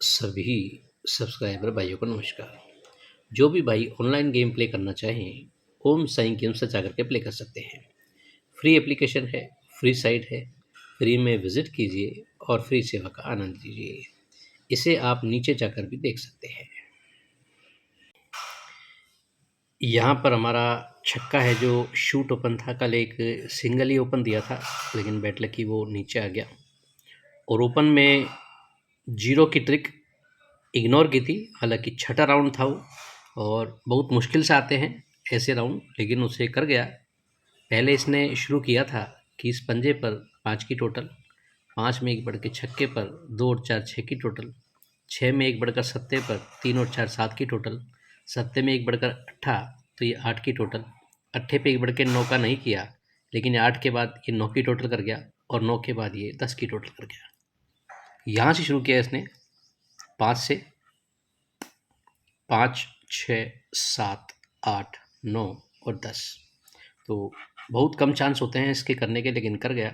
सभी सब्सक्राइबर भाइयों को नमस्कार। जो भी भाई ऑनलाइन गेम प्ले करना चाहें, ओम साईं गेम से जाकर के प्ले कर सकते हैं। फ्री एप्लीकेशन है, फ्री साइट है, फ्री में विजिट कीजिए और फ्री सेवा का आनंद लीजिए। इसे आप नीचे जाकर भी देख सकते हैं। यहाँ पर हमारा छक्का है जो शूट ओपन था, कल एक सिंगल ही ओपन दिया था, लेकिन बैट लकी वो नीचे आ गया। और ओपन में जीरो की ट्रिक इग्नोर की थी, हालांकि छठा राउंड था वो और बहुत मुश्किल से आते हैं ऐसे राउंड, लेकिन उसे कर गया। पहले इसने शुरू किया था कि इस पंजे पर 5 की टोटल, 5 में एक बढ़ के छक्के पर 2 और 4 6 की टोटल, 6 में एक बढ़कर सत्ते पर 3 और 4 7 की टोटल, सत्ते में एक बढ़कर अट्ठा तो ये 8 की टोटल, अट्ठे पे एक बढ़ के 9 का नहीं किया, लेकिन 8 के बाद ये 9 की टोटल कर गया और 9 के बाद ये 10 की टोटल कर गया। यहाँ से शुरू किया इसने 5 से, 5 6 7 8 9 और 10। तो बहुत कम चांस होते हैं इसके करने के, लेकिन कर गया।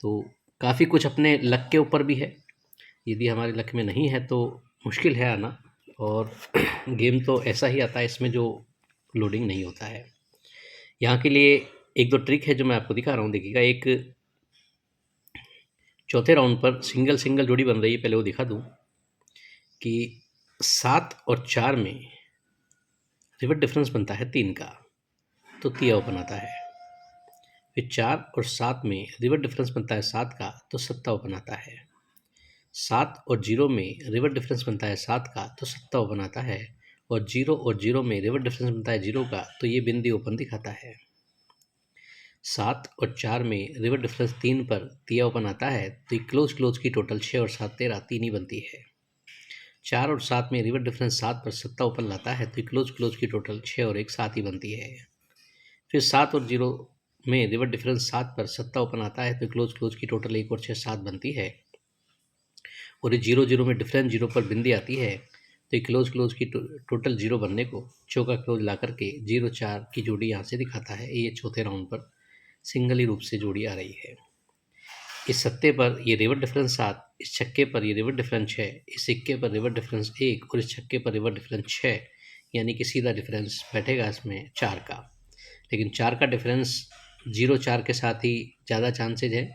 तो काफ़ी कुछ अपने लक के ऊपर भी है, यदि हमारे लक में नहीं है तो मुश्किल है आना। और गेम तो ऐसा ही आता है इसमें जो लोडिंग नहीं होता है। यहाँ के लिए एक दो ट्रिक है जो मैं आपको दिखा रहा हूँ, देखिएगा। एक चौथे राउंड पर सिंगल सिंगल जोड़ी बन रही है, पहले वो दिखा दूँ कि 7 और 4 में रिवर डिफरेंस बनता है 3 का, तो तिया ओपन आता है। फिर 4 और 7 में रिवर डिफरेंस बनता है 7 का, तो सत्ता ओपन आता है। 7 और 0 में रिवर डिफरेंस बनता है 7 का, तो सत्ता ओपन आता है। और 0 और 0 में रिवर डिफरेंस बनता है 0 का, तो ये बिंदी ओपन दिखाता है। 7 और 4 में रिवर डिफरेंस 3 पर तिया ओपन आता है, तो ये क्लोज क्लोज की टोटल 6 और 7 13 3 ही बनती है। 4 और 7 में रिवर डिफरेंस 7 पर सत्ता ओपन लाता है, तो क्लोज क्लोज की टोटल 6 और 1 7 ही बनती है। फिर 7 और 0 में रिवर डिफरेंस 7 पर सत्ता ओपन आता है, तो क्लोज क्लोज की टोटल 1 और 6 7 बनती है। और ये 0 0 में डिफरेंस 0 पर बिंदी आती है, तो ये क्लोज क्लोज की टोटल 0 बनने को चौका क्लोज ला करके 0 4 की जोड़ी यहाँ से दिखाता है। ये चौथे राउंड पर सिंगल ही रूप से जोड़ी आ रही है। इस सत्ते पर ये रिवर डिफरेंस 7, इस छक्के पर ये रिवर डिफरेंस 6, इस सिक्के पर रिवर डिफरेंस 1 और इस छक्के पर रिवर डिफरेंस 6, यानी कि सीधा डिफरेंस बैठेगा इसमें 4 का। लेकिन 4 का डिफरेंस 0 4 के साथ ही ज़्यादा चांसेज है।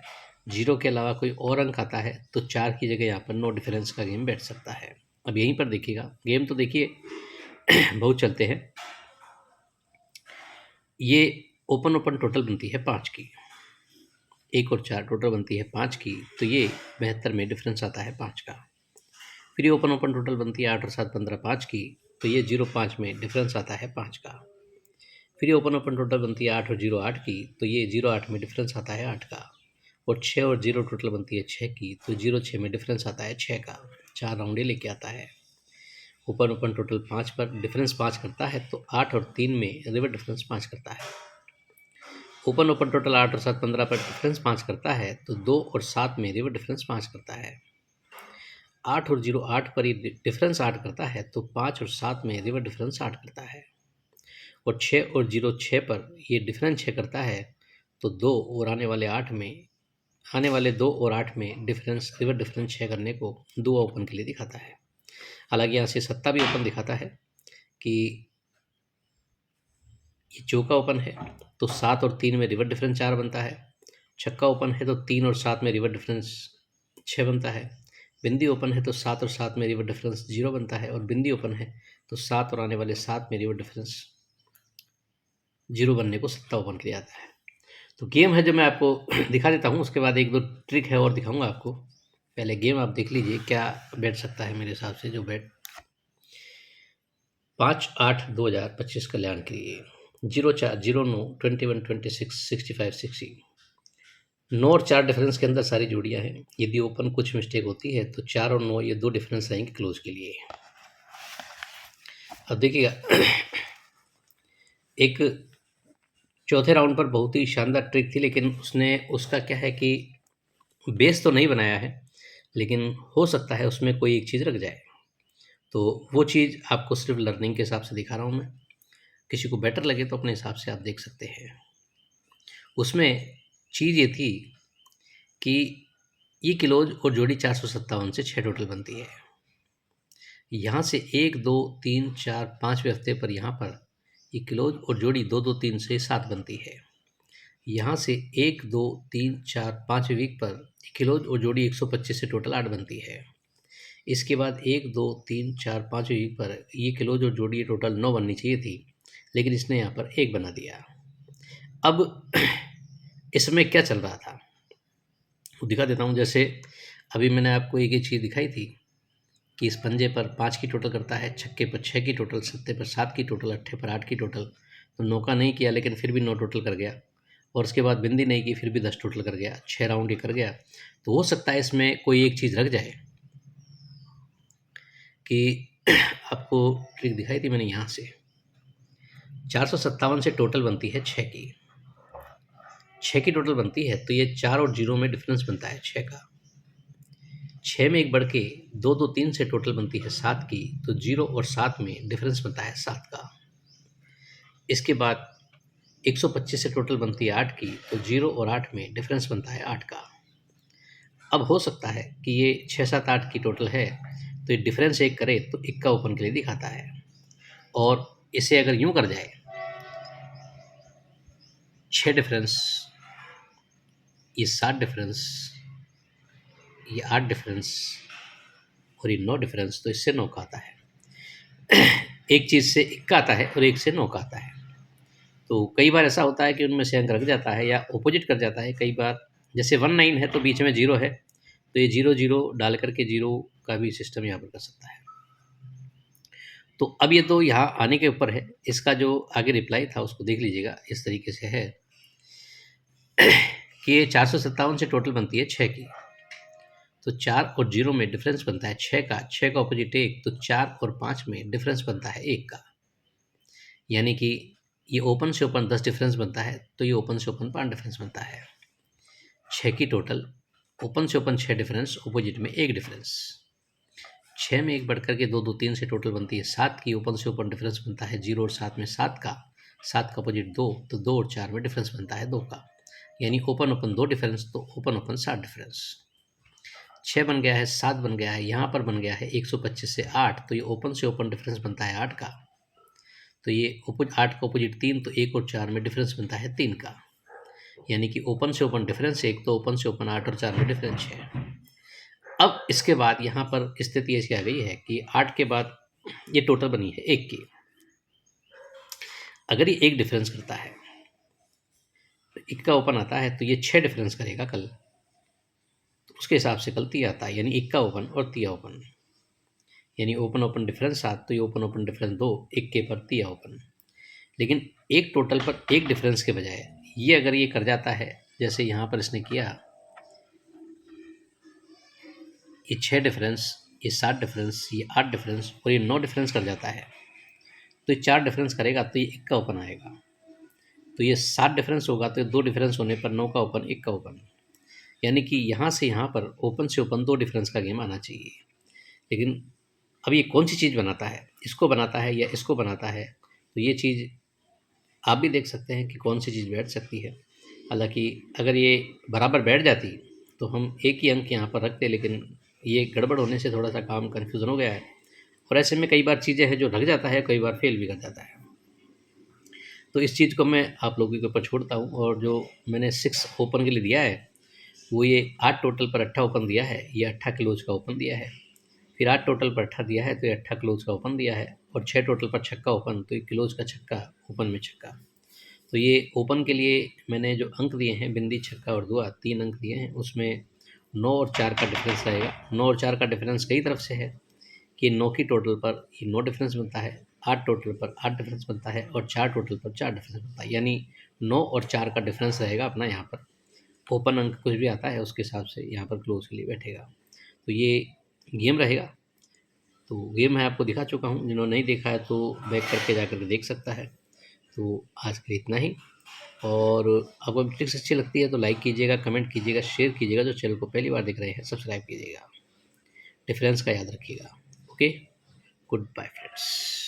0 के अलावा कोई और अंक आता है तो 4 की जगह यहाँ पर नो डिफरेंस का गेम बैठ सकता है। अब यहीं पर देखिएगा, गेम तो देखिए बहुत चलते हैं। ये ओपन ओपन टोटल बनती है 5 की, 1 और 4 टोटल बनती है 5 की, तो ये 72 में डिफरेंस आता है 5 का। फिर ये ओपन ओपन टोटल बनती है 8 और 7 15 5 की, तो ये 0 5 में डिफरेंस आता है 5 का। फिर ये ओपन ओपन टोटल बनती है 8 और 0 8 की, तो ये 0 8 में डिफरेंस आता है 8 का। और 6 और 0 टोटल बनती है 6 की, तो 0 6 में डिफरेंस आता है 6 का। 4 राउंड ये लेके आता है। ओपन ओपन टोटल 5 पर डिफरेंस 5 करता है, तो 8 और 3 में रिवर डिफरेंस 5 करता है। ओपन ओपन टोटल 8 और 7 15 पर डिफरेंस 5 करता है, तो 2 और 7 में रिवर डिफरेंस 5 करता है। 8 और 0 8 पर ये डिफरेंस 8 करता है, तो 5 और 7 में रिवर डिफरेंस 8 करता है। और 6 और 0 6 पर ये डिफरेंस 6 करता है, तो 2 और आने वाले 8 में, आने वाले 2 और 8 में डिफरेंस रिवर डिफरेंस 6 करने को 2 ओपन के लिए दिखाता है। हालांकि यहाँ से सत्ता भी ओपन दिखाता है कि ये चौका ओपन है तो 7 और 3 में रिवर डिफरेंस 4 बनता है। छक्का ओपन है तो 3 और 7 में रिवर डिफरेंस 6 बनता है। बिंदी ओपन है तो 7 और 7 में रिवर डिफरेंस 0 बनता है। और बिंदी ओपन है तो 7 और आने वाले 7 में रिवर डिफरेंस 0 बनने को सत्ता ओपन किया जाता है। तो गेम है जो मैं आपको दिखा देता हूँ, उसके बाद एक दो ट्रिक है और दिखाऊंगा आपको। पहले गेम आप देख लीजिए क्या बैठ सकता है मेरे हिसाब से। जो बैट 5/8/2025 कल्याण के लिए 0 4 0 9 21 26 65 60, 9 और 4 डिफरेंस के अंदर सारी जोड़ियां हैं। यदि ओपन कुछ मिस्टेक होती है तो 4 और 9 ये 2 डिफरेंस रहेंगे क्लोज के लिए। अब देखिएगा एक चौथे राउंड पर बहुत ही शानदार ट्रिक थी, लेकिन उसका क्या है कि बेस तो नहीं बनाया है, लेकिन हो सकता है उसमें कोई एक चीज़ रख जाए। तो वो चीज़ आपको सिर्फ लर्निंग के हिसाब से दिखा रहा हूँ मैं। किसी को बेटर लगे तो अपने हिसाब से आप देख सकते हैं। उसमें चीज़ ये थी कि ये क्लोज और जोड़ी 457 से 6 टोटल बनती है। यहाँ से 1 2 3 4 5वें हफ्ते पर यहाँ पर ये क्लोज और जोड़ी 2 2 3 से 7 बनती है। यहाँ से 1 2 3 4 5वें वीक पर क्लोज और जोड़ी 125 से टोटल 8 बनती है। इसके बाद 1 2 3 4 5वें वीक पर ये क्लोज और जोड़ी टोटल 9 बननी चाहिए थी, लेकिन इसने यहाँ पर 1 बना दिया। अब इसमें क्या चल रहा था वो दिखा देता हूँ। जैसे अभी मैंने आपको एक ही चीज़ दिखाई थी कि इस पंजे पर 5 की टोटल करता है, छक्के पर 6 की टोटल, सत्ते पर 7 की टोटल, अट्ठे पर 8 की टोटल। तो 9 का नहीं किया लेकिन फिर भी 9 टोटल कर गया, और उसके बाद बिंदी नहीं की फिर भी 10 टोटल कर गया, 6 राउंड ये कर गया। तो हो सकता है इसमें कोई एक चीज़ रख जाए कि आपको ट्रिक दिखाई थी मैंने यहाँ से 457 से टोटल बनती है 6 की, 6 की टोटल बनती है, तो ये 4 और 0 में डिफरेंस बनता है 6 का। 6 में एक बढ़ के 2 2 3 से टोटल बनती है 7 की, तो 0 और 7 में डिफरेंस बनता है 7 का। इसके बाद 125 से टोटल बनती है 8 की, तो 0 और 8 में डिफरेंस बनता है 8 का। अब हो सकता है कि ये 6 7 8 की टोटल है, तो ये डिफरेंस एक करे तो इक्का ओपन के लिए दिखाता है। और इसे अगर यूं कर जाए 6 डिफरेंस, ये 7 डिफरेंस, ये 8 डिफरेंस और ये 9 डिफरेंस, तो इससे 9 का आता है। एक चीज़ से इक्का आता है और एक से 9 का आता है। तो कई बार ऐसा होता है कि उनमें से अंक रख जाता है या ऑपोजिट कर जाता है। कई बार जैसे 1 9 है तो बीच में 0 है, तो ये 0 0 डाल करके 0 का भी सिस्टम यहाँ पर कर सकता है। तो अब ये तो यहाँ आने के ऊपर है, इसका जो आगे रिप्लाई था उसको देख लीजिएगा। इस तरीके से है कि ये 457 से टोटल बनती है 6 की, तो 4 और 0 में डिफरेंस बनता है 6 का, 6 का ऑपोजिट 1, तो 4 और 5 में डिफरेंस बनता है 1 का। यानी कि ये ओपन से ओपन 10 डिफरेंस बनता है, तो ये ओपन से ओपन 5 डिफरेंस बनता है। 6 की टोटल, ओपन से ओपन 6 डिफरेंस, ऑपोजिट में 1 डिफरेंस। 6 में एक बढ़ करके 2 2 3 से टोटल बनती है 7 की, ओपन से ओपन डिफरेंस बनता है 0 और 7 में 7 का, 7 का अपोजिट 2, तो 2 और 4 में डिफरेंस बनता है 2 का। यानी ओपन ओपन 2 डिफरेंस, तो ओपन ओपन 7 डिफरेंस। 6 बन गया है, 7 बन गया है, यहाँ पर बन गया है 125 से 8, तो ये ओपन से ओपन डिफरेंस बनता है 8 का। तो ये 8 का अपोजिट 3, तो 1 और 4 में डिफरेंस बनता है 3 का। यानी कि ओपन से ओपन डिफरेंस 1, तो ओपन से ओपन 8 और 4 में डिफरेंस है। अब इसके बाद यहाँ पर स्थिति ऐसी आ गई है कि 8 के बाद ये टोटल बनी है 1 की। अगर ये 1 डिफरेंस करता है तो 1 का ओपन आता है, तो ये 6 डिफरेंस करेगा कल, तो उसके हिसाब से कल 3 आता है। यानी 1 का ओपन और 3 ओपन, यानी ओपन ओपन डिफरेंस 7, तो ये ओपन ओपन डिफरेंस 2, 1 के पर 3 ओपन। लेकिन एक टोटल पर 1 डिफरेंस के बजाय ये अगर ये कर जाता है, जैसे यहाँ पर इसने किया, ये 6 डिफरेंस, ये 7 डिफरेंस, ये 8 डिफरेंस और ये 9 डिफरेंस कर जाता है, तो ये 4 डिफरेंस करेगा, तो ये 1 का ओपन आएगा। तो ये 7 डिफरेंस होगा, तो ये 2 डिफरेंस होने पर 9 का ओपन, 1 का ओपन। यानी कि यहाँ से यहाँ पर ओपन से ओपन 2 डिफरेंस का गेम आना चाहिए। लेकिन अब ये कौन सी चीज़ बनाता है, इसको बनाता है या इसको बनाता है, तो ये चीज़ आप भी देख सकते हैं कि कौन सी चीज़ बैठ सकती है। हालांकि अगर ये बराबर बैठ जाती तो हम एक ही अंक यहाँ पर रखते, लेकिन ये गड़बड़ होने से थोड़ा सा काम कन्फ्यूज़न हो गया है। और ऐसे में कई बार चीज़ें हैं जो रख जाता है, कई बार फेल भी कर जाता है। तो इस चीज़ को मैं आप लोगों के ऊपर छोड़ता हूँ। और जो मैंने 6 ओपन के लिए दिया है, वो ये 8 टोटल पर 8 ओपन दिया है, ये 8 क्लोज का ओपन दिया है। फिर 8 टोटल पर 8 दिया है, तो ये 8 क्लोज का ओपन दिया है। और 6 टोटल पर छक्का ओपन, तो ये क्लोज का छक्का, ओपन में छक्का। तो ये ओपन के लिए मैंने जो अंक दिए हैं, बिंदी, छक्का और दुआ, 3 अंक दिए हैं। उसमें 9 और 4 का डिफरेंस रहेगा। 9 और 4 का डिफरेंस कई तरफ से है कि 9 की टोटल पर ये 9 डिफरेंस बनता है, 8 टोटल पर 8 डिफरेंस बनता है और 4 टोटल पर 4 डिफरेंस बनता है। यानी 9 और 4 का डिफरेंस रहेगा अपना यहाँ पर। ओपन अंक कुछ भी आता है उसके हिसाब से यहाँ पर क्लोज के लिए बैठेगा। तो ये गेम रहेगा। तो गेम मैं आपको दिखा चुका हूँ, जिन्होंने नहीं देखा है तो बैक करके जा करके देख सकता है। तो आज के लिए इतना ही। और आपको ट्रिक्स अच्छी लगती है तो लाइक कीजिएगा, कमेंट कीजिएगा, शेयर कीजिएगा। जो चैनल को पहली बार देख रहे हैं सब्सक्राइब कीजिएगा। डिफरेंस का याद रखिएगा। Okay, goodbye friends.